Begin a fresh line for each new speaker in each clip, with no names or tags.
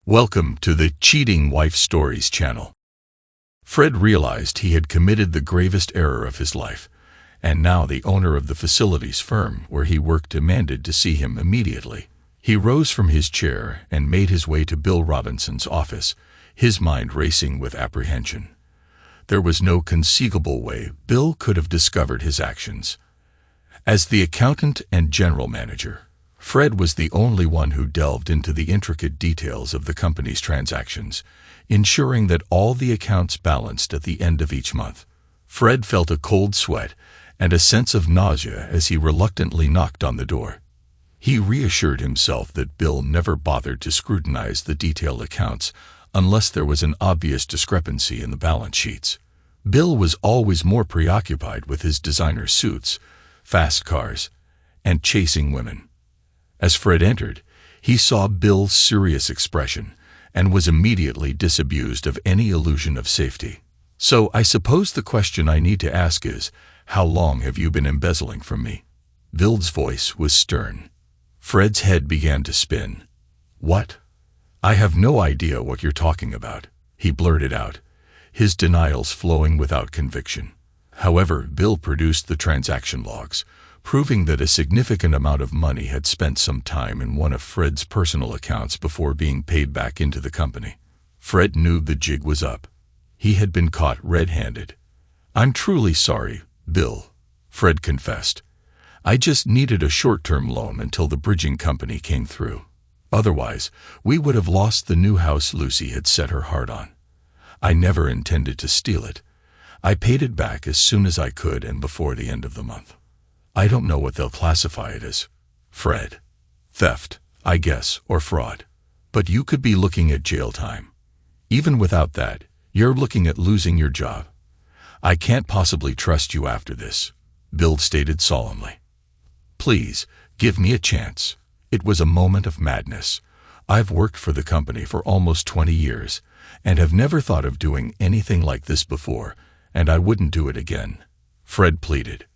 Welcome to the Cheating Wife Stories channel. Fred realized he had committed the gravest error of his life, and now the owner of the facilities firm where he worked demanded to see him immediately. He rose from his chair and made his way to Bill Robinson's office, his mind racing with apprehension. There was no conceivable way Bill could have discovered his actions. As the accountant and general manager, Fred was the only one who delved into the intricate details of the company's transactions, ensuring that all the accounts balanced at the end of each month. Fred felt a cold sweat and a sense of nausea as he reluctantly knocked on the door. He reassured himself that Bill never bothered to scrutinize the detailed accounts unless there was an obvious discrepancy in the balance sheets. Bill was always more preoccupied with his designer suits, fast cars, and chasing women. As Fred entered, he saw Bill's serious expression and was immediately disabused of any illusion of safety. "So I suppose the question I need to ask is, how long have you been embezzling from me?" Bill's voice was stern. Fred's head began to spin. "What? I have no idea what you're talking about," he blurted out, his denials flowing without conviction. However, Bill produced the transaction logs, proving that a significant amount of money had spent some time in one of Fred's personal accounts before being paid back into the company. Fred knew the jig was up. He had been caught red-handed. "I'm truly sorry, Bill," Fred confessed. "I just needed a short-term loan until the bridging company came through. Otherwise, we would have lost the new house Lucy had set her heart on. I never intended to steal it. I paid it back as soon as I could and before the end of the month. I don't know what they'll classify it as, Fred. Theft, I guess, or fraud. But you could be looking at jail time. Even without that, you're looking at losing your job. I can't possibly trust you after this," Bill stated solemnly. "Please, give me a chance." It was a moment of madness. "I've worked for the company for almost 20 years and have never thought of doing anything like this before, and I wouldn't do it again," Fred pleaded.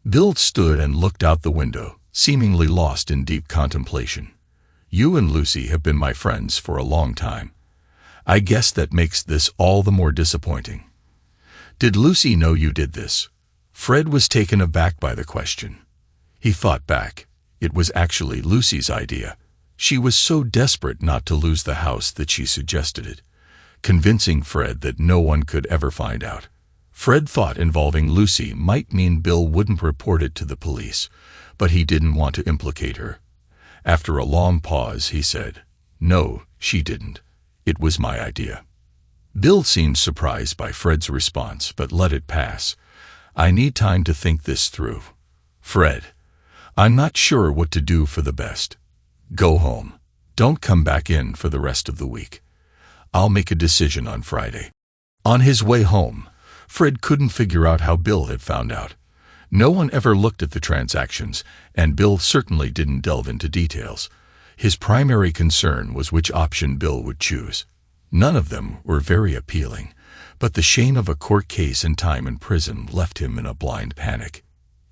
Bill stood and looked out the window, seemingly lost in deep contemplation. "You and Lucy have been my friends for a long time. I guess that makes this all the more disappointing. Did Lucy know you did this?" Fred was taken aback by the question. He thought back. It was actually Lucy's idea. She was so desperate not to lose the house that she suggested it, convincing Fred that no one could ever find out. Fred thought involving Lucy might mean Bill wouldn't report it to the police, but he didn't want to implicate her. After a long pause, he said, "No, she didn't. It was my idea." Bill seemed surprised by Fred's response, but let it pass. "I need time to think this through, Fred. I'm not sure what to do for the best. Go home. Don't come back in for the rest of the week. I'll make a decision on Friday." On his way home, Fred couldn't figure out how Bill had found out. No one ever looked at the transactions, and Bill certainly didn't delve into details. His primary concern was which option Bill would choose. None of them were very appealing, but the shame of a court case and time in prison left him in a blind panic.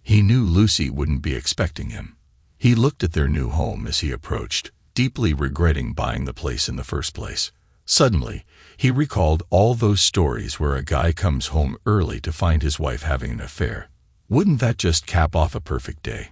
He knew Lucy wouldn't be expecting him. He looked at their new home as he approached, deeply regretting buying the place in the first place. Suddenly, he recalled all those stories where a guy comes home early to find his wife having an affair. Wouldn't that just cap off a perfect day?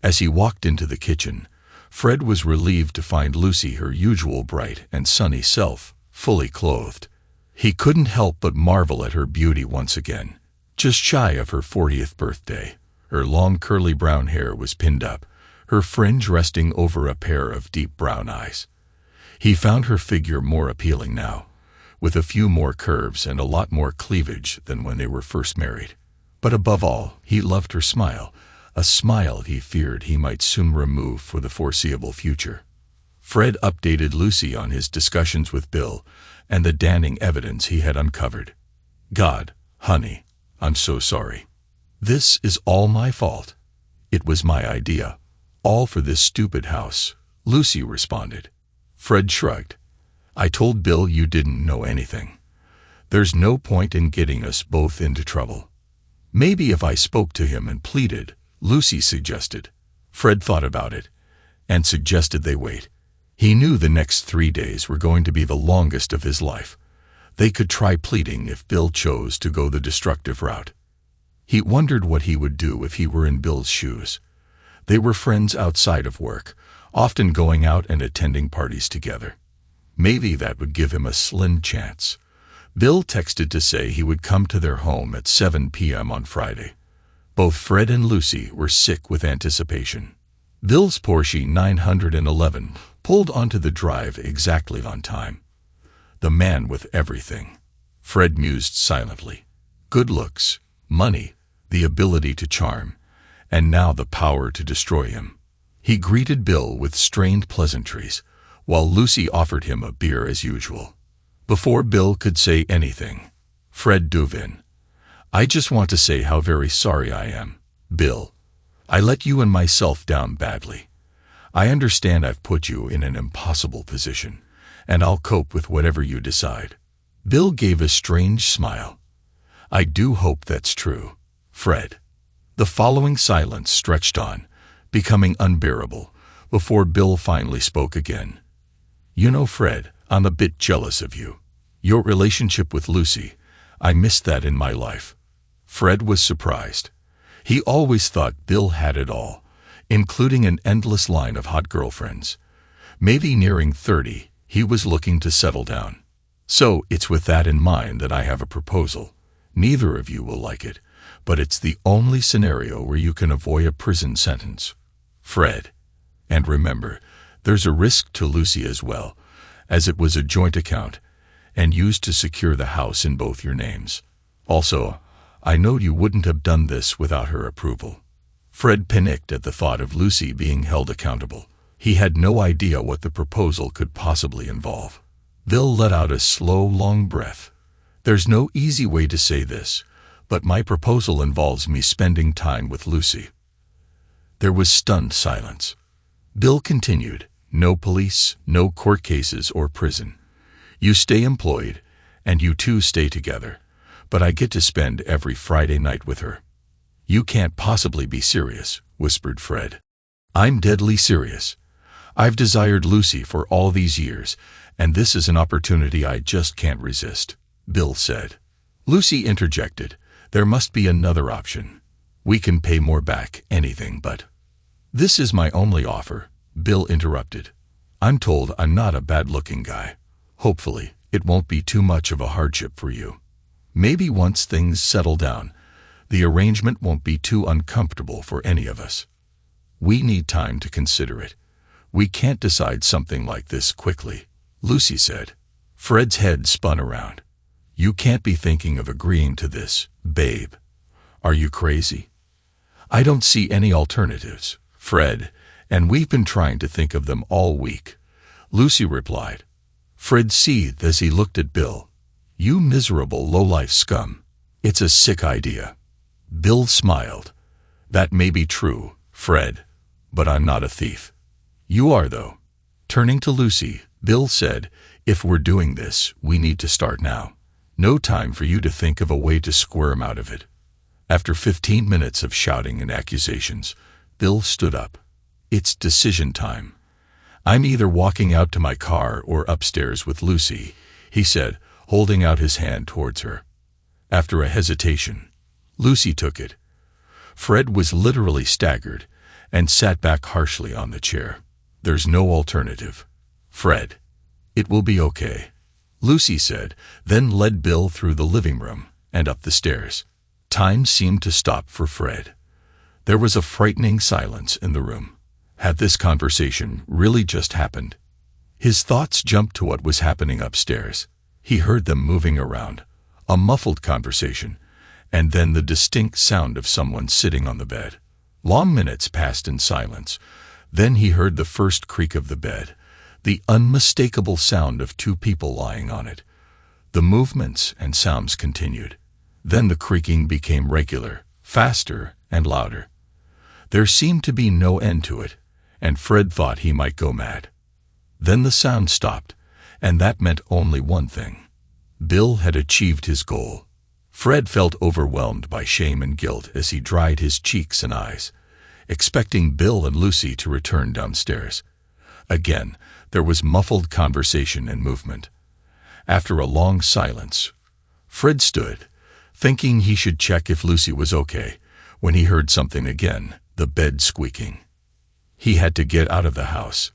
As he walked into the kitchen, Fred was relieved to find Lucy her usual bright and sunny self, fully clothed. He couldn't help but marvel at her beauty once again. Just shy of her 40th birthday, her long curly brown hair was pinned up, her fringe resting over a pair of deep brown eyes. He found her figure more appealing now, with a few more curves and a lot more cleavage than when they were first married. But above all, he loved her smile, a smile he feared he might soon remove for the foreseeable future. Fred updated Lucy on his discussions with Bill and the damning evidence he had uncovered. "God, honey, I'm so sorry. This is all my fault. It was my idea. All for this stupid house," Lucy responded. Fred shrugged. "I told Bill you didn't know anything. There's no point in getting us both into trouble." "Maybe if I spoke to him and pleaded," Lucy suggested. Fred thought about it and suggested they wait. He knew the next 3 days were going to be the longest of his life. They could try pleading if Bill chose to go the destructive route. He wondered what he would do if he were in Bill's shoes. They were friends outside of work, often going out and attending parties together. Maybe that would give him a slim chance. Bill texted to say he would come to their home at 7 p.m. on Friday. Both Fred and Lucy were sick with anticipation. Bill's Porsche 911 pulled onto the drive exactly on time. The man with everything. Fred mused silently. Good looks, money, the ability to charm, and now the power to destroy him. He greeted Bill with strained pleasantries, while Lucy offered him a beer as usual. Before Bill could say anything, Fred dove in. I just want to say how very sorry I am, Bill. I let you and myself down badly. I understand I've put you in an impossible position, and I'll cope with whatever you decide. Bill gave a strange smile. I do hope that's true, Fred. The following silence stretched on, becoming unbearable, before Bill finally spoke again. You know, Fred, I'm a bit jealous of you. Your relationship with Lucy, I missed that in my life. Fred was surprised. He always thought Bill had it all, including an endless line of hot girlfriends. Maybe nearing 30, he was looking to settle down. So it's with that in mind that I have a proposal. Neither of you will like it, but it's the only scenario where you can avoid a prison sentence. Fred. And remember, there's a risk to Lucy as well, as it was a joint account, and used to secure the house in both your names. Also, I know you wouldn't have done this without her approval. Fred panicked at the thought of Lucy being held accountable. He had no idea what the proposal could possibly involve. Bill let out a slow, long breath. There's no easy way to say this, but my proposal involves me spending time with Lucy. There was stunned silence. Bill continued, no police, no court cases or prison. You stay employed, and you two stay together, but I get to spend every Friday night with her. You can't possibly be serious, whispered Fred. I'm deadly serious. I've desired Lucy for all these years, and this is an opportunity I just can't resist, Bill said. Lucy interjected, there must be another option. We can pay more back, anything but. This is my only offer, Bill interrupted. I'm told I'm not a bad-looking guy. Hopefully, it won't be too much of a hardship for you. Maybe once things settle down, the arrangement won't be too uncomfortable for any of us. We need time to consider it. We can't decide something like this quickly, Lucy said. Fred's head spun around. You can't be thinking of agreeing to this, babe. Are you crazy? I don't see any alternatives, Fred, and we've been trying to think of them all week, Lucy replied. Fred seethed as he looked at Bill. You miserable low-life scum. It's a sick idea. Bill smiled. That may be true, Fred, but I'm not a thief. You are, though. Turning to Lucy, Bill said, if we're doing this, we need to start now. No time for you to think of a way to squirm out of it. After 15 minutes of shouting and accusations, Bill stood up. It's decision time. I'm either walking out to my car or upstairs with Lucy, he said, holding out his hand towards her. After a hesitation, Lucy took it. Fred was literally staggered and sat back harshly on the chair. There's no alternative. Fred. It will be okay, Lucy said, then led Bill through the living room and up the stairs. Time seemed to stop for Fred. There was a frightening silence in the room. Had this conversation really just happened? His thoughts jumped to what was happening upstairs. He heard them moving around, a muffled conversation, and then the distinct sound of someone sitting on the bed. Long minutes passed in silence. Then he heard the first creak of the bed, the unmistakable sound of two people lying on it. The movements and sounds continued. Then the creaking became regular, faster and louder. There seemed to be no end to it, and Fred thought he might go mad. Then the sound stopped, and that meant only one thing. Bill had achieved his goal. Fred felt overwhelmed by shame and guilt as he dried his cheeks and eyes, expecting Bill and Lucy to return downstairs. Again, There was muffled conversation and movement. After a long silence, Fred stood, thinking he should check if Lucy was okay, when he heard something again, the bed squeaking. He had to get out of the house.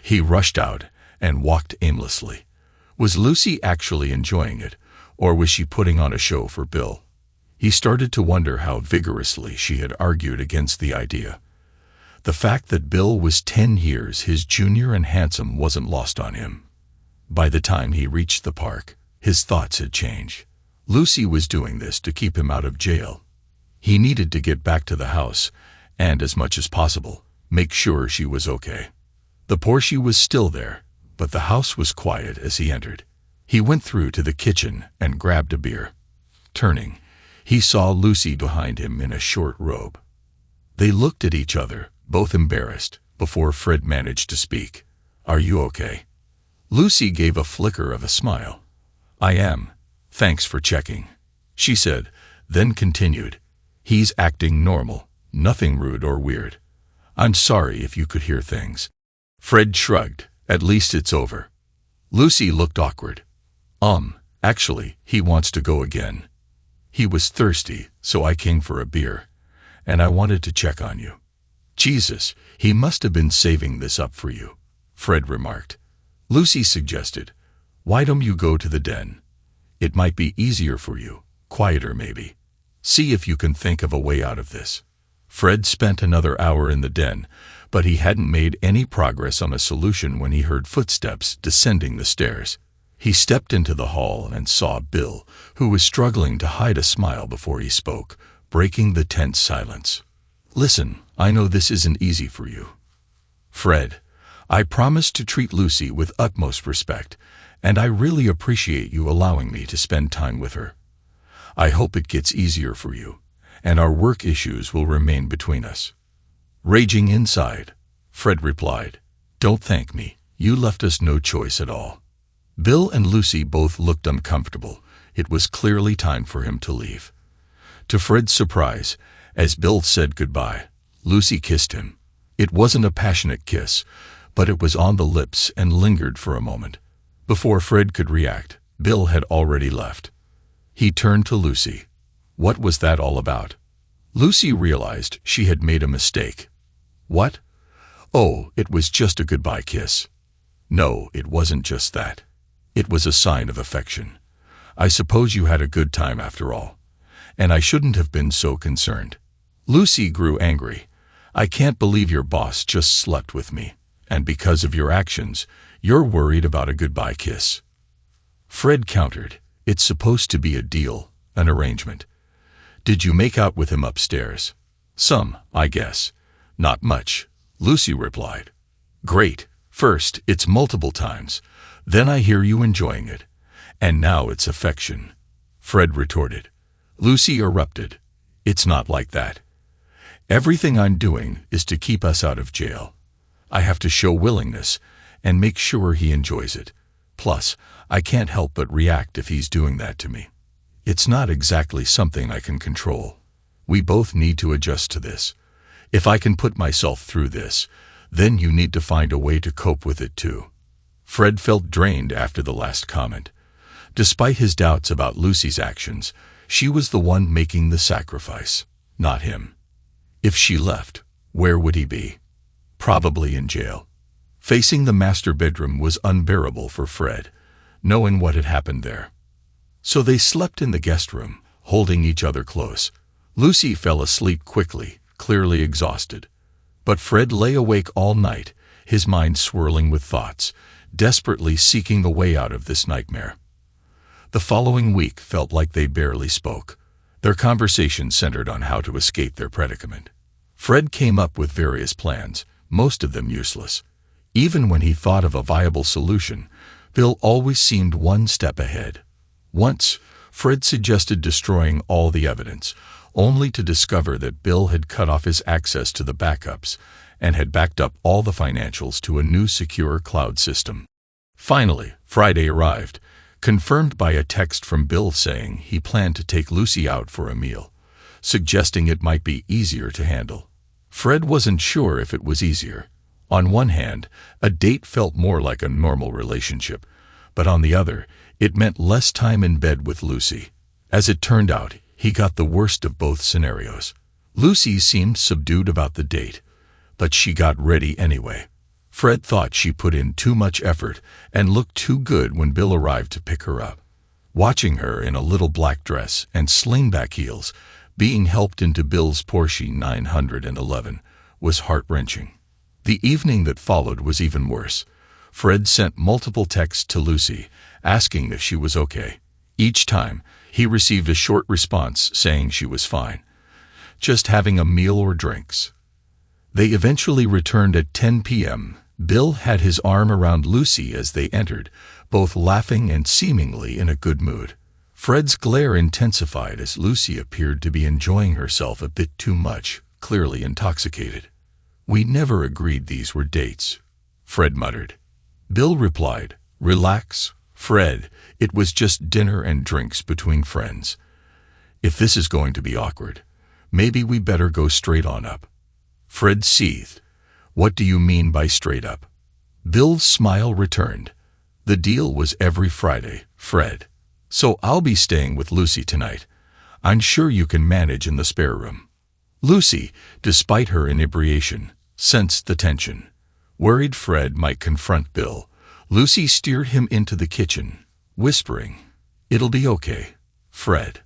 He rushed out and walked aimlessly. Was Lucy actually enjoying it, or was she putting on a show for Bill? He started to wonder how vigorously she had argued against the idea. The fact that Bill was 10 years his junior and handsome wasn't lost on him. By the time he reached the park, his thoughts had changed. Lucy was doing this to keep him out of jail. He needed to get back to the house and, as much as possible, make sure she was okay. The Porsche was still there, but the house was quiet as he entered. He went through to the kitchen and grabbed a beer. Turning, he saw Lucy behind him in a short robe. They looked at each other, both embarrassed, before Fred managed to speak. "Are you okay?" Lucy gave a flicker of a smile. "I am. Thanks for checking," she said, then continued. "He's acting normal, nothing rude or weird. I'm sorry if you could hear things." Fred shrugged. "At least it's over." Lucy looked awkward. Actually, he wants to go again. He was thirsty, so I came for a beer. And I wanted to check on you." "Jesus, he must have been saving this up for you," Fred remarked. Lucy suggested, "Why don't you go to the den? It might be easier for you, quieter maybe. See if you can think of a way out of this." Fred spent another hour in the den, but he hadn't made any progress on a solution when he heard footsteps descending the stairs. He stepped into the hall and saw Bill, who was struggling to hide a smile before he spoke, breaking the tense silence. "Listen, I know this isn't easy for you. Fred, I promised to treat Lucy with utmost respect, and I really appreciate you allowing me to spend time with her. I hope it gets easier for you, and our work issues will remain between us." Raging inside, Fred replied, "Don't thank me. You left us no choice at all." Bill and Lucy both looked uncomfortable. It was clearly time for him to leave. To Fred's surprise, as Bill said goodbye, Lucy kissed him. It wasn't a passionate kiss, but it was on the lips and lingered for a moment. Before Fred could react, Bill had already left. He turned to Lucy. What was that all about? Lucy realized she had made a mistake. What? Oh, it was just a goodbye kiss. No, it wasn't just that. It was a sign of affection. I suppose you had a good time after all. And I shouldn't have been so concerned. Lucy grew angry. I can't believe your boss just slept with me, and because of your actions, you're worried about a goodbye kiss. Fred countered. It's supposed to be a deal, an arrangement. Did you make out with him upstairs? Some, I guess. Not much, Lucy replied. Great. First, it's multiple times. Then I hear you enjoying it. And now it's affection, Fred retorted. Lucy erupted. It's not like that. Everything I'm doing is to keep us out of jail. I have to show willingness and make sure he enjoys it. Plus, I can't help but react if he's doing that to me. It's not exactly something I can control. We both need to adjust to this. If I can put myself through this, then you need to find a way to cope with it too. Fred felt drained after the last comment. Despite his doubts about Lucy's actions, she was the one making the sacrifice, not him. If she left, where would he be? Probably in jail. Facing the master bedroom was unbearable for Fred, knowing what had happened there. So they slept in the guest room, holding each other close. Lucy fell asleep quickly, clearly exhausted. But Fred lay awake all night, his mind swirling with thoughts, desperately seeking the way out of this nightmare. The following week felt like they barely spoke. Their conversation centered on how to escape their predicament. Fred came up with various plans, most of them useless. Even when he thought of a viable solution, Bill always seemed one step ahead. Once, Fred suggested destroying all the evidence, only to discover that Bill had cut off his access to the backups and had backed up all the financials to a new secure cloud system. Finally, Friday arrived, confirmed by a text from Bill saying he planned to take Lucy out for a meal, suggesting it might be easier to handle. Fred wasn't sure if it was easier. On one hand, a date felt more like a normal relationship, but on the other, it meant less time in bed with Lucy. As it turned out, he got the worst of both scenarios. Lucy seemed subdued about the date, but she got ready anyway. Fred thought she put in too much effort and looked too good when Bill arrived to pick her up. Watching her in a little black dress and slingback heels, being helped into Bill's Porsche 911, was heart-wrenching. The evening that followed was even worse. Fred sent multiple texts to Lucy, asking if she was okay. Each time, he received a short response saying she was fine, just having a meal or drinks. They eventually returned at 10 p.m. Bill had his arm around Lucy as they entered, both laughing and seemingly in a good mood. Fred's glare intensified as Lucy appeared to be enjoying herself a bit too much, clearly intoxicated. "We never agreed these were dates," Fred muttered. Bill replied, "Relax, Fred, it was just dinner and drinks between friends. If this is going to be awkward, maybe we better go straight on up." Fred seethed. "What do you mean by straight up?" Bill's smile returned. "The deal was every Friday, Fred. So I'll be staying with Lucy tonight. I'm sure you can manage in the spare room." Lucy, despite her inebriation, sensed the tension. Worried Fred might confront Bill, Lucy steered him into the kitchen, whispering, "It'll be okay, Fred.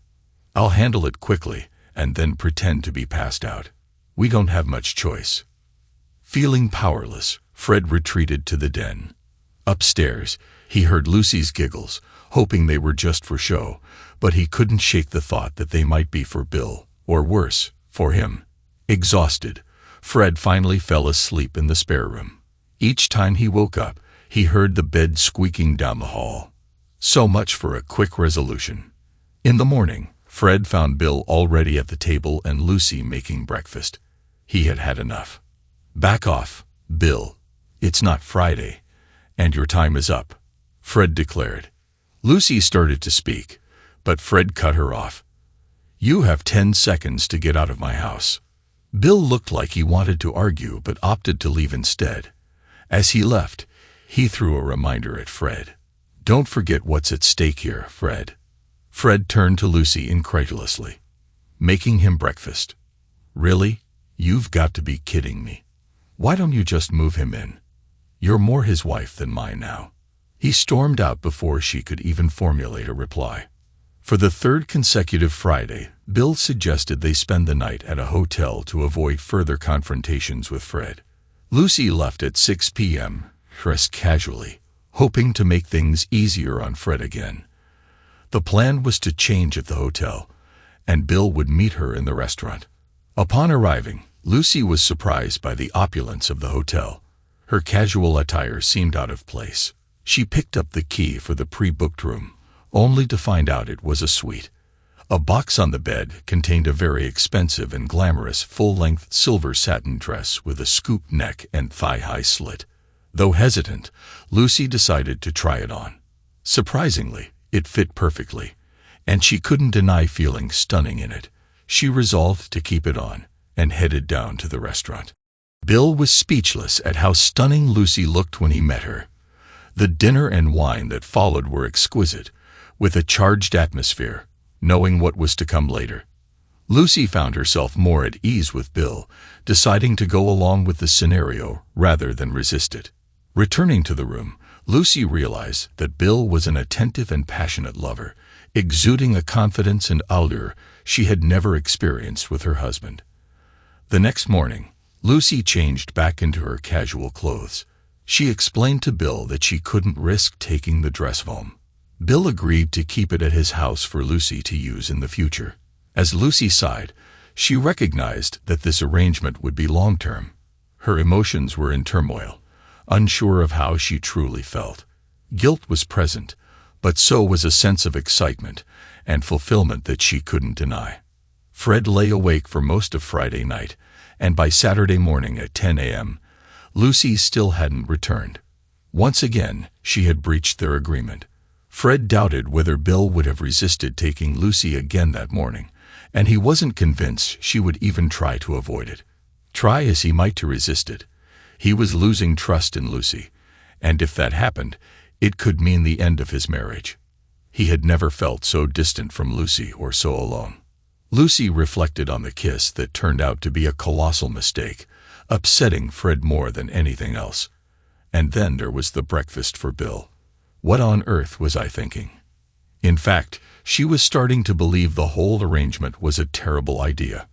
I'll handle it quickly and then pretend to be passed out. We don't have much choice." Feeling powerless, Fred retreated to the den. Upstairs, he heard Lucy's giggles, hoping they were just for show, but he couldn't shake the thought that they might be for Bill, or worse, for him. Exhausted, Fred finally fell asleep in the spare room. Each time he woke up, he heard the bed squeaking down the hall. So much for a quick resolution. In the morning, Fred found Bill already at the table and Lucy making breakfast. He had had enough. "Back off, Bill. It's not Friday, and your time is up," Fred declared. Lucy started to speak, but Fred cut her off. "You have 10 seconds to get out of my house." Bill looked like he wanted to argue but opted to leave instead. As he left, he threw a reminder at Fred. "Don't forget what's at stake here, Fred." Fred turned to Lucy incredulously. "Making him breakfast? Really? You've got to be kidding me. Why don't you just move him in? You're more his wife than mine now." He stormed out before she could even formulate a reply. For the third consecutive Friday, Bill suggested they spend the night at a hotel to avoid further confrontations with Fred. Lucy left at 6 p.m., dressed casually, hoping to make things easier on Fred again. The plan was to change at the hotel, and Bill would meet her in the restaurant. Upon arriving, Lucy was surprised by the opulence of the hotel. Her casual attire seemed out of place. She picked up the key for the pre-booked room, only to find out it was a suite. A box on the bed contained a very expensive and glamorous full-length silver satin dress with a scoop neck and thigh-high slit. Though hesitant, Lucy decided to try it on. Surprisingly, it fit perfectly, and she couldn't deny feeling stunning in it. She resolved to keep it on and headed down to the restaurant. Bill was speechless at how stunning Lucy looked when he met her. The dinner and wine that followed were exquisite, with a charged atmosphere, knowing what was to come later. Lucy found herself more at ease with Bill, deciding to go along with the scenario rather than resist it. Returning to the room, Lucy realized that Bill was an attentive and passionate lover, exuding a confidence and allure she had never experienced with her husband. The next morning, Lucy changed back into her casual clothes. She explained to Bill that she couldn't risk taking the dress home. Bill agreed to keep it at his house for Lucy to use in the future. As Lucy sighed, she recognized that this arrangement would be long-term. Her emotions were in turmoil, unsure of how she truly felt. Guilt was present, but so was a sense of excitement and fulfillment that she couldn't deny. Fred lay awake for most of Friday night, and by Saturday morning at 10 a.m., Lucy still hadn't returned. Once again, she had breached their agreement. Fred doubted whether Bill would have resisted taking Lucy again that morning, and he wasn't convinced she would even try to avoid it. Try as he might to resist it, He was losing trust in Lucy, and if that happened, it could mean the end of his marriage. He had never felt so distant from Lucy or so alone. Lucy reflected on the kiss that turned out to be a colossal mistake, upsetting Fred more than anything else. And then there was the breakfast for Bill. What on earth was I thinking? In fact, she was starting to believe the whole arrangement was a terrible idea.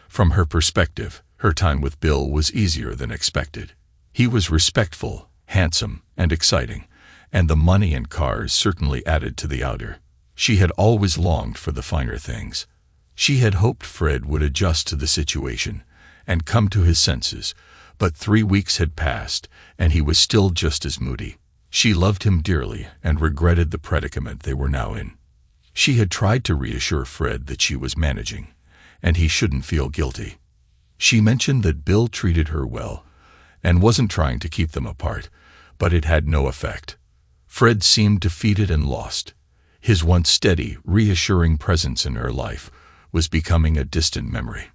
From her perspective, her time with Bill was easier than expected. He was respectful, handsome, and exciting, and the money and cars certainly added to the outer. She had always longed for the finer things. She had hoped Fred would adjust to the situation and come to his senses, but 3 weeks had passed, and he was still just as moody. She loved him dearly and regretted the predicament they were now in. She had tried to reassure Fred that she was managing, and he shouldn't feel guilty. She mentioned that Bill treated her well and wasn't trying to keep them apart, but it had no effect. Fred seemed defeated and lost. His once steady, reassuring presence in her life was becoming a distant memory.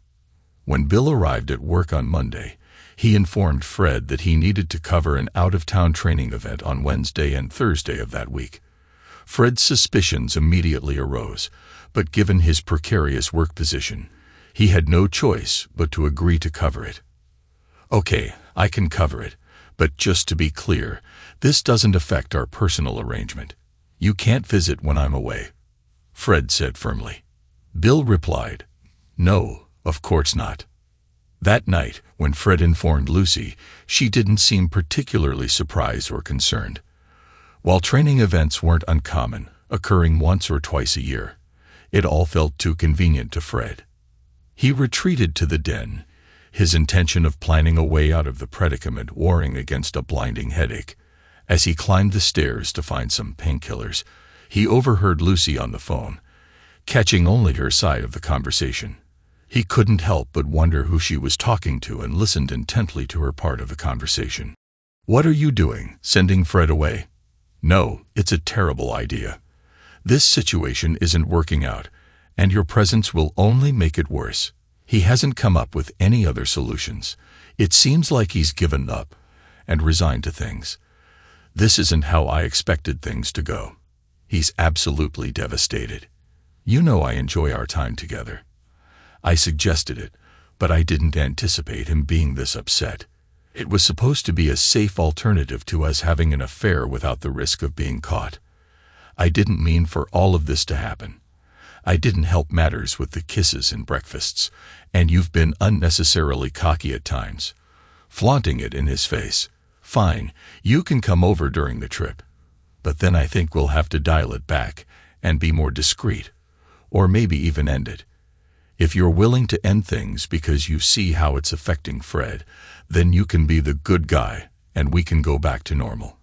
When Bill arrived at work on Monday, he informed Fred that he needed to cover an out-of-town training event on Wednesday and Thursday of that week. Fred's suspicions immediately arose, but given his precarious work position, he had no choice but to agree to cover it. "Okay, I can cover it, but just to be clear, this doesn't affect our personal arrangement. You can't visit when I'm away," Fred said firmly. Bill replied, "No, of course not." That night, when Fred informed Lucy, she didn't seem particularly surprised or concerned. While training events weren't uncommon, occurring once or twice a year, it all felt too convenient to Fred. He retreated to the den, his intention of planning a way out of the predicament warring against a blinding headache. As he climbed the stairs to find some painkillers, he overheard Lucy on the phone, catching only her side of the conversation. He couldn't help but wonder who she was talking to and listened intently to her part of the conversation. "What are you doing, sending Fred away?" "No, it's a terrible idea. This situation isn't working out, and your presence will only make it worse. He hasn't come up with any other solutions. It seems like he's given up and resigned to things. This isn't how I expected things to go. He's absolutely devastated. You know I enjoy our time together. I suggested it, but I didn't anticipate him being this upset. It was supposed to be a safe alternative to us having an affair without the risk of being caught. I didn't mean for all of this to happen. I didn't help matters with the kisses and breakfasts, and you've been unnecessarily cocky at times, flaunting it in his face. Fine, you can come over during the trip, but then I think we'll have to dial it back and be more discreet, or maybe even end it. If you're willing to end things because you see how it's affecting Fred, then you can be the good guy and we can go back to normal.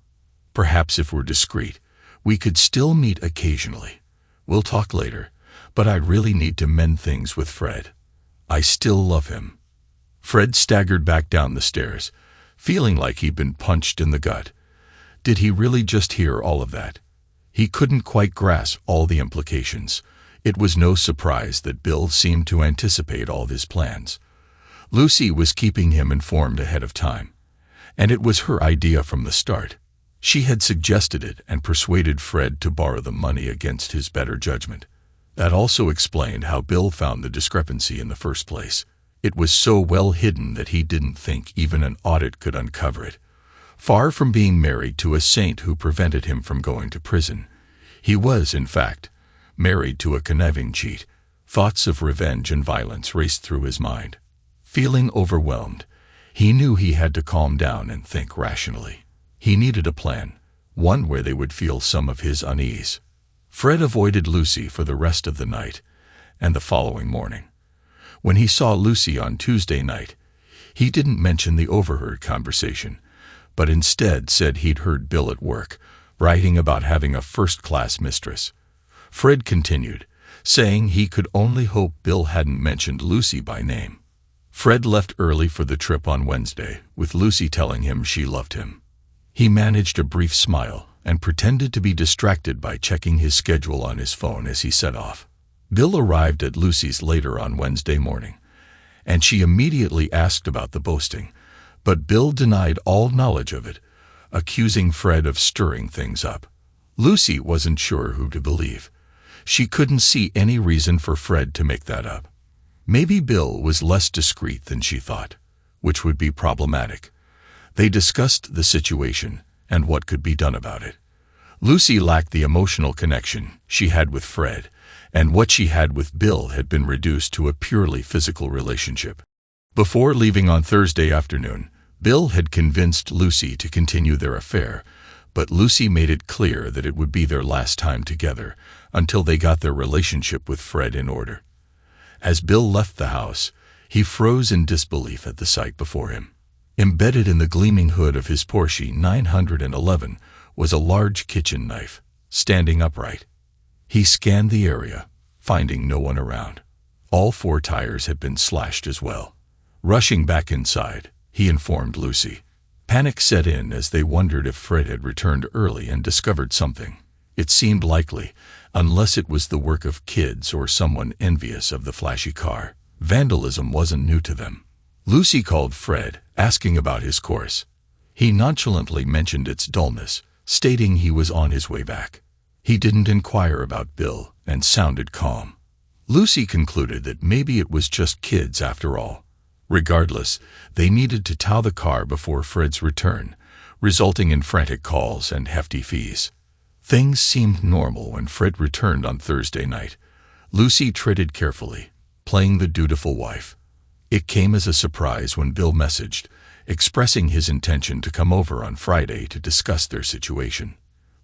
Perhaps if we're discreet, we could still meet occasionally. We'll talk later, but I really need to mend things with Fred. I still love him." Fred staggered back down the stairs, feeling like he'd been punched in the gut. Did he really just hear all of that? He couldn't quite grasp all the implications. It was no surprise that Bill seemed to anticipate all his plans. Lucy was keeping him informed ahead of time, and it was her idea from the start. She had suggested it and persuaded Fred to borrow the money against his better judgment. That also explained how Bill found the discrepancy in the first place. It was so well hidden that he didn't think even an audit could uncover it. Far from being married to a saint who prevented him from going to prison, he was, in fact, married to a conniving cheat. Thoughts of revenge and violence raced through his mind. Feeling overwhelmed, he knew he had to calm down and think rationally. He needed a plan, one where they would feel some of his unease. Fred avoided Lucy for the rest of the night and the following morning. When he saw Lucy on Tuesday night, he didn't mention the overheard conversation, but instead said he'd heard Bill at work, writing about having a first-class mistress. Fred continued, saying he could only hope Bill hadn't mentioned Lucy by name. Fred left early for the trip on Wednesday, with Lucy telling him she loved him. He managed a brief smile and pretended to be distracted by checking his schedule on his phone as he set off. Bill arrived at Lucy's later on Wednesday morning, and she immediately asked about the boasting, But Bill denied all knowledge of it, accusing Fred of stirring things up. Lucy wasn't sure who to believe. She couldn't see any reason for Fred to make that up. Maybe Bill was less discreet than she thought, which would be problematic. They discussed the situation and what could be done about it. Lucy lacked the emotional connection she had with Fred, and what she had with Bill had been reduced to a purely physical relationship. Before leaving on Thursday afternoon, Bill had convinced Lucy to continue their affair, but Lucy made it clear that it would be their last time together until they got their relationship with Fred in order. As Bill left the house, he froze in disbelief at the sight before him. Embedded in the gleaming hood of his Porsche 911 was a large kitchen knife, standing upright. He scanned the area, finding no one around. All 4 tires had been slashed as well. Rushing back inside, he informed Lucy. Panic set in as they wondered if Fred had returned early and discovered something. It seemed likely, unless it was the work of kids or someone envious of the flashy car. Vandalism wasn't new to them. Lucy called Fred, asking about his course. He nonchalantly mentioned its dullness, stating he was on his way back. He didn't inquire about Bill and sounded calm. Lucy concluded that maybe it was just kids after all. Regardless, they needed to tow the car before Fred's return, resulting in frantic calls and hefty fees. Things seemed normal when Fred returned on Thursday night. Lucy treaded carefully, playing the dutiful wife. It came as a surprise when Bill messaged, expressing his intention to come over on Friday to discuss their situation.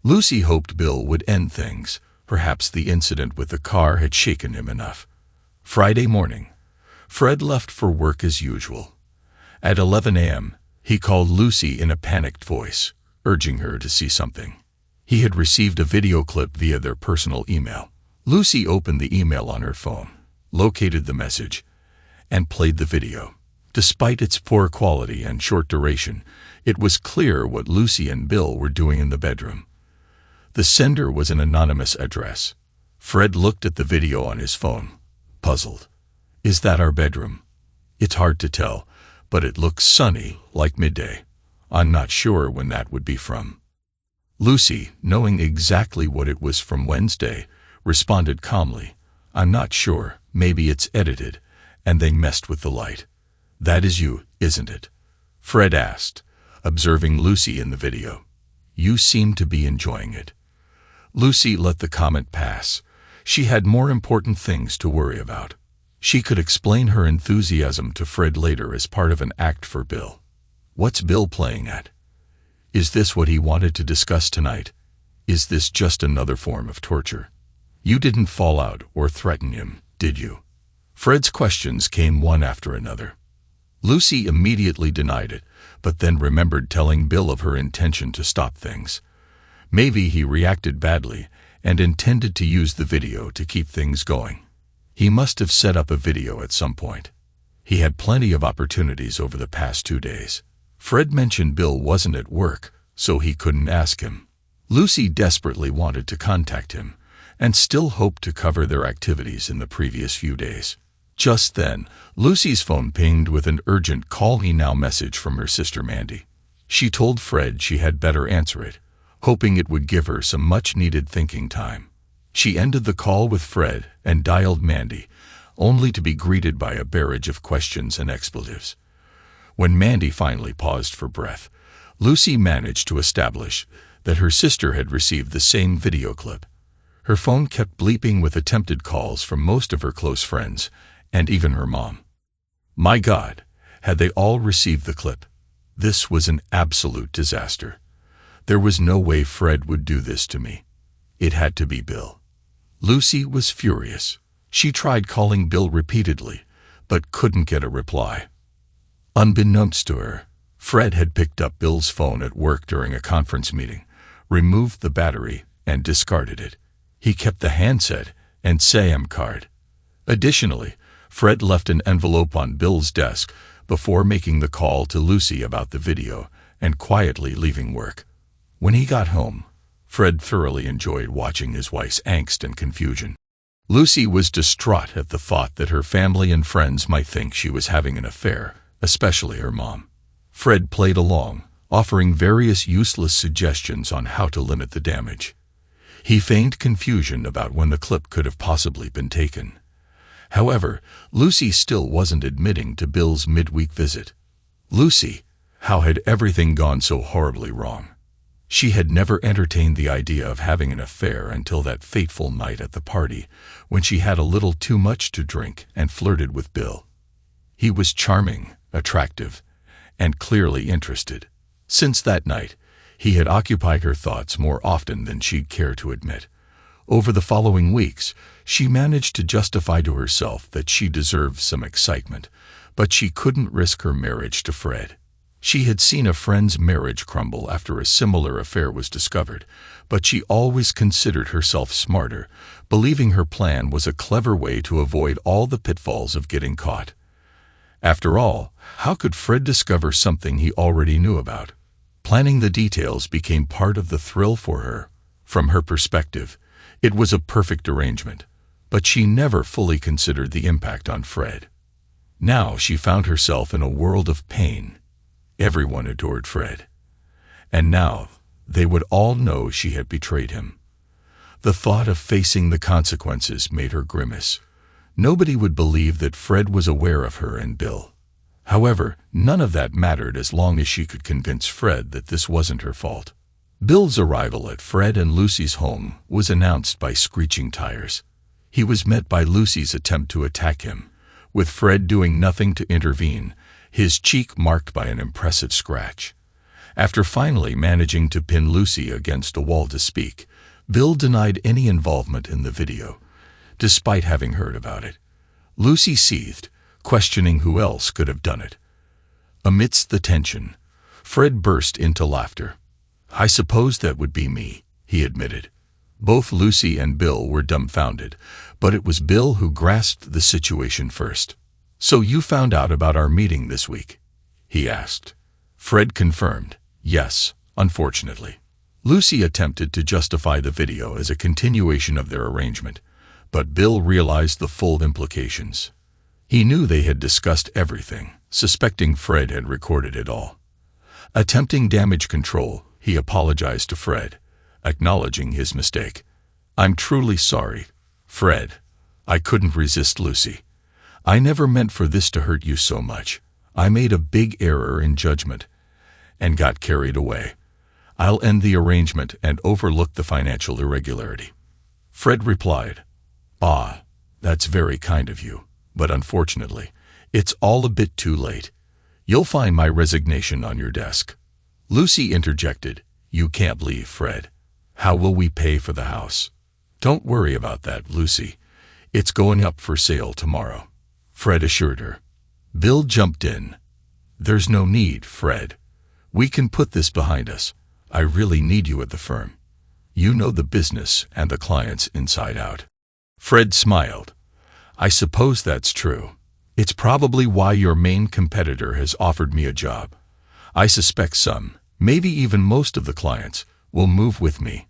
Lucy hoped Bill would end things. Perhaps the incident with the car had shaken him enough. Friday morning, Fred left for work as usual. At 11 a.m., he called Lucy in a panicked voice, urging her to see something. He had received a video clip via their personal email. Lucy opened the email on her phone, located the message, and played the video. Despite its poor quality and short duration, it was clear what Lucy and Bill were doing in the bedroom. The sender was an anonymous address. Fred looked at the video on his phone, puzzled. Is that our bedroom? It's hard to tell, but it looks sunny, like midday. I'm not sure when that would be from. Lucy, knowing exactly what it was from Wednesday, responded calmly. I'm not sure, maybe it's edited, and they messed with the light. That is you, isn't it? Fred asked, observing Lucy in the video. You seem to be enjoying it. Lucy let the comment pass. She had more important things to worry about. She could explain her enthusiasm to Fred later as part of an act for Bill. What's Bill playing at? Is this what he wanted to discuss tonight? Is this just another form of torture? You didn't fall out or threaten him, did you? Fred's questions came one after another. Lucy immediately denied it, but then remembered telling Bill of her intention to stop things. Maybe he reacted badly and intended to use the video to keep things going. He must have set up a video at some point. He had plenty of opportunities over the past 2 days. Fred mentioned Bill wasn't at work, so he couldn't ask him. Lucy desperately wanted to contact him, and still hoped to cover their activities in the previous few days. Just then, Lucy's phone pinged with an urgent call me now message from her sister Mandy. She told Fred she had better answer it, hoping it would give her some much-needed thinking time. She ended the call with Fred and dialed Mandy, only to be greeted by a barrage of questions and expletives. When Mandy finally paused for breath, Lucy managed to establish that her sister had received the same video clip. Her phone kept bleeping with attempted calls from most of her close friends, and even her mom. My God, had they all received the clip? This was an absolute disaster. There was no way Fred would do this to me. It had to be Bill. Lucy was furious. She tried calling Bill repeatedly, but couldn't get a reply. Unbeknownst to her, Fred had picked up Bill's phone at work during a conference meeting, removed the battery, and discarded it. He kept the handset and SIM card. Additionally, Fred left an envelope on Bill's desk before making the call to Lucy about the video and quietly leaving work. When he got home, Fred thoroughly enjoyed watching his wife's angst and confusion. Lucy was distraught at the thought that her family and friends might think she was having an affair, especially her mom. Fred played along, offering various useless suggestions on how to limit the damage. He feigned confusion about when the clip could have possibly been taken. However, Lucy still wasn't admitting to Bill's midweek visit. Lucy, how had everything gone so horribly wrong? She had never entertained the idea of having an affair until that fateful night at the party, when she had a little too much to drink and flirted with Bill. He was charming, attractive, and clearly interested. Since that night, he had occupied her thoughts more often than she'd care to admit. Over the following weeks, she managed to justify to herself that she deserved some excitement, but she couldn't risk her marriage to Fred. She had seen a friend's marriage crumble after a similar affair was discovered, but she always considered herself smarter, believing her plan was a clever way to avoid all the pitfalls of getting caught. After all, how could Fred discover something he already knew about? Planning the details became part of the thrill for her. From her perspective, it was a perfect arrangement, but she never fully considered the impact on Fred. Now she found herself in a world of pain. Everyone adored Fred. And now they would all know she had betrayed him. The thought of facing the consequences made her grimace. Nobody would believe that Fred was aware of her and Bill. However, none of that mattered as long as she could convince Fred that this wasn't her fault. Bill's arrival at Fred and Lucy's home was announced by screeching tires. He was met by Lucy's attempt to attack him, with Fred doing nothing to intervene, his cheek marked by an impressive scratch. After finally managing to pin Lucy against a wall to speak, Bill denied any involvement in the video, despite having heard about it. Lucy seethed, questioning who else could have done it. Amidst the tension, Fred burst into laughter. "I suppose that would be me," he admitted. Both Lucy and Bill were dumbfounded, but it was Bill who grasped the situation first. "So you found out about our meeting this week?" he asked. Fred confirmed, "Yes, unfortunately." Lucy attempted to justify the video as a continuation of their arrangement, but Bill realized the full implications. He knew they had discussed everything, suspecting Fred had recorded it all. Attempting damage control, he apologized to Fred, acknowledging his mistake. "I'm truly sorry, Fred. I couldn't resist Lucy. I never meant for this to hurt you so much. I made a big error in judgment and got carried away. I'll end the arrangement and overlook the financial irregularity." Fred replied, "Ah, that's very kind of you, but unfortunately, it's all a bit too late. You'll find my resignation on your desk." Lucy interjected, "You can't leave, Fred. How will we pay for the house?" "Don't worry about that, Lucy. It's going up for sale tomorrow," Fred assured her. Bill jumped in. "There's no need, Fred. We can put this behind us. I really need you at the firm. You know the business and the clients inside out." Fred smiled. "I suppose that's true. It's probably why your main competitor has offered me a job. I suspect some, maybe even most of the clients, will move with me.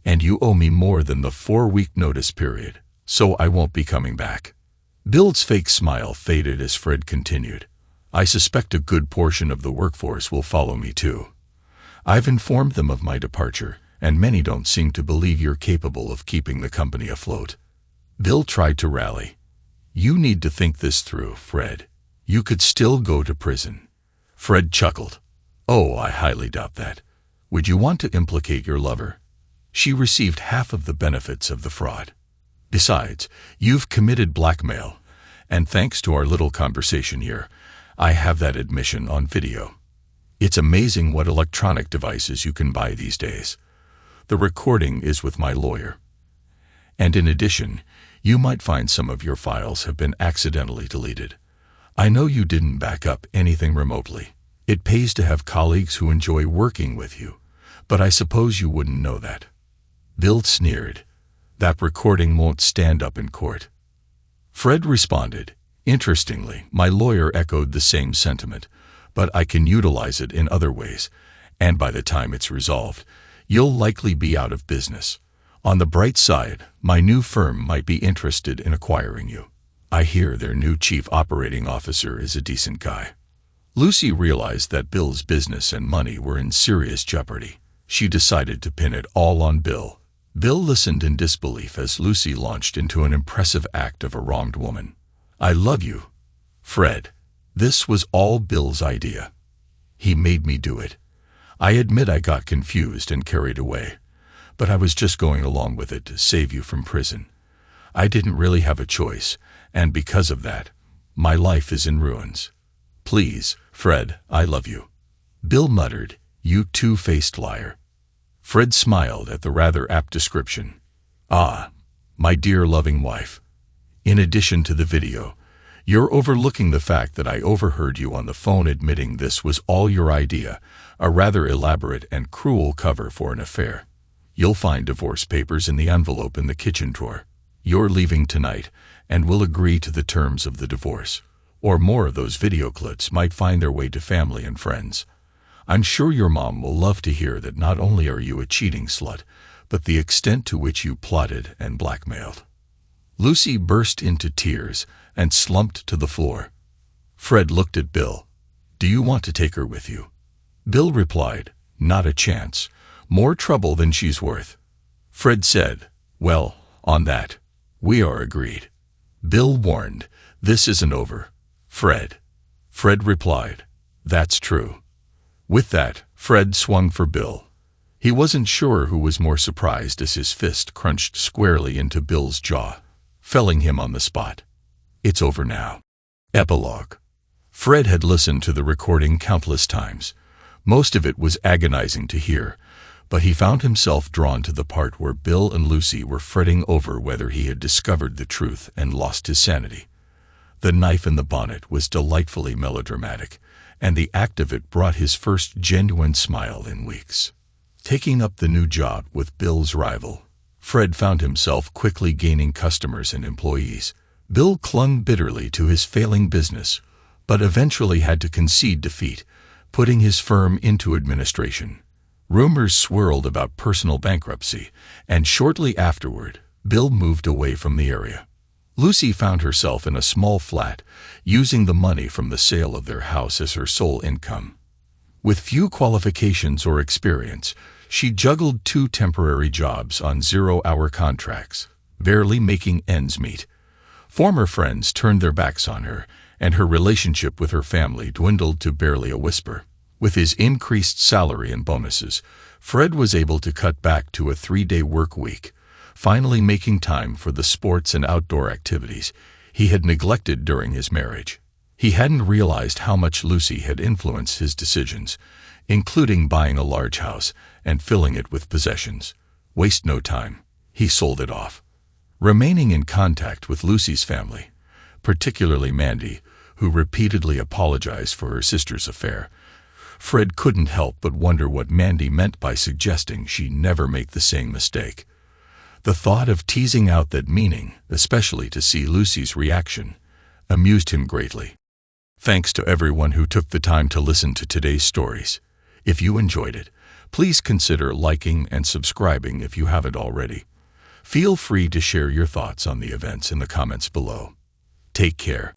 And you owe me more than the 4-week notice period, so I won't be coming back." Bill's fake smile faded as Fred continued, "I suspect a good portion of the workforce will follow me too. I've informed them of my departure, and many don't seem to believe you're capable of keeping the company afloat." Bill tried to rally. "You need to think this through, Fred. You could still go to prison." Fred chuckled. "Oh, I highly doubt that. Would you want to implicate your lover? She received half of the benefits of the fraud. Besides, you've committed blackmail, and thanks to our little conversation here, I have that admission on video. It's amazing what electronic devices you can buy these days. The recording is with my lawyer. And in addition, you might find some of your files have been accidentally deleted. I know you didn't back up anything remotely. It pays to have colleagues who enjoy working with you, but I suppose you wouldn't know that." Bill sneered. "That recording won't stand up in court." Fred responded, "Interestingly, my lawyer echoed the same sentiment, but I can utilize it in other ways, and by the time it's resolved, you'll likely be out of business. On the bright side, my new firm might be interested in acquiring you. I hear their new chief operating officer is a decent guy." Lucy realized that Bill's business and money were in serious jeopardy. She decided to pin it all on Bill. Bill listened in disbelief as Lucy launched into an impressive act of a wronged woman. "I love you, Fred. This was all Bill's idea. He made me do it. I admit I got confused and carried away, but I was just going along with it to save you from prison. I didn't really have a choice, and because of that, my life is in ruins. Please, Fred, I love you." Bill muttered, "You two-faced liar." Fred smiled at the rather apt description. "Ah, my dear loving wife. In addition to the video, you're overlooking the fact that I overheard you on the phone admitting this was all your idea, a rather elaborate and cruel cover for an affair. You'll find divorce papers in the envelope in the kitchen drawer. You're leaving tonight, and will agree to the terms of the divorce, or more of those video clips might find their way to family and friends. I'm sure your mom will love to hear that not only are you a cheating slut, but the extent to which you plotted and blackmailed." Lucy burst into tears and slumped to the floor. Fred looked at Bill. "Do you want to take her with you?" Bill replied, "Not a chance. More trouble than she's worth." Fred said, "Well, on that, we are agreed." Bill warned, "This isn't over, Fred." Fred replied, "That's true." With that, Fred swung for Bill. He wasn't sure who was more surprised as his fist crunched squarely into Bill's jaw, felling him on the spot. It's over now. Epilogue. Fred had listened to the recording countless times. Most of it was agonizing to hear, but he found himself drawn to the part where Bill and Lucy were fretting over whether he had discovered the truth and lost his sanity. The knife in the bonnet was delightfully melodramatic, and the act of it brought his first genuine smile in weeks. Taking up the new job with Bill's rival, Fred found himself quickly gaining customers and employees. Bill clung bitterly to his failing business, but eventually had to concede defeat, putting his firm into administration. Rumors swirled about personal bankruptcy, and shortly afterward, Bill moved away from the area. Lucy found herself in a small flat, using the money from the sale of their house as her sole income. With few qualifications or experience, she juggled 2 temporary jobs on 0-hour contracts, barely making ends meet. Former friends turned their backs on her, and her relationship with her family dwindled to barely a whisper. With his increased salary and bonuses, Fred was able to cut back to a 3-day work week, finally making time for the sports and outdoor activities he had neglected during his marriage. He hadn't realized how much Lucy had influenced his decisions, including buying a large house and filling it with possessions. Waste no time, he sold it off. Remaining in contact with Lucy's family, particularly Mandy, who repeatedly apologized for her sister's affair, Fred couldn't help but wonder what Mandy meant by suggesting she never make the same mistake. The thought of teasing out that meaning, especially to see Lucy's reaction, amused him greatly. Thanks to everyone who took the time to listen to today's stories. If you enjoyed it, please consider liking and subscribing if you haven't already. Feel free to share your thoughts on the events in the comments below. Take care.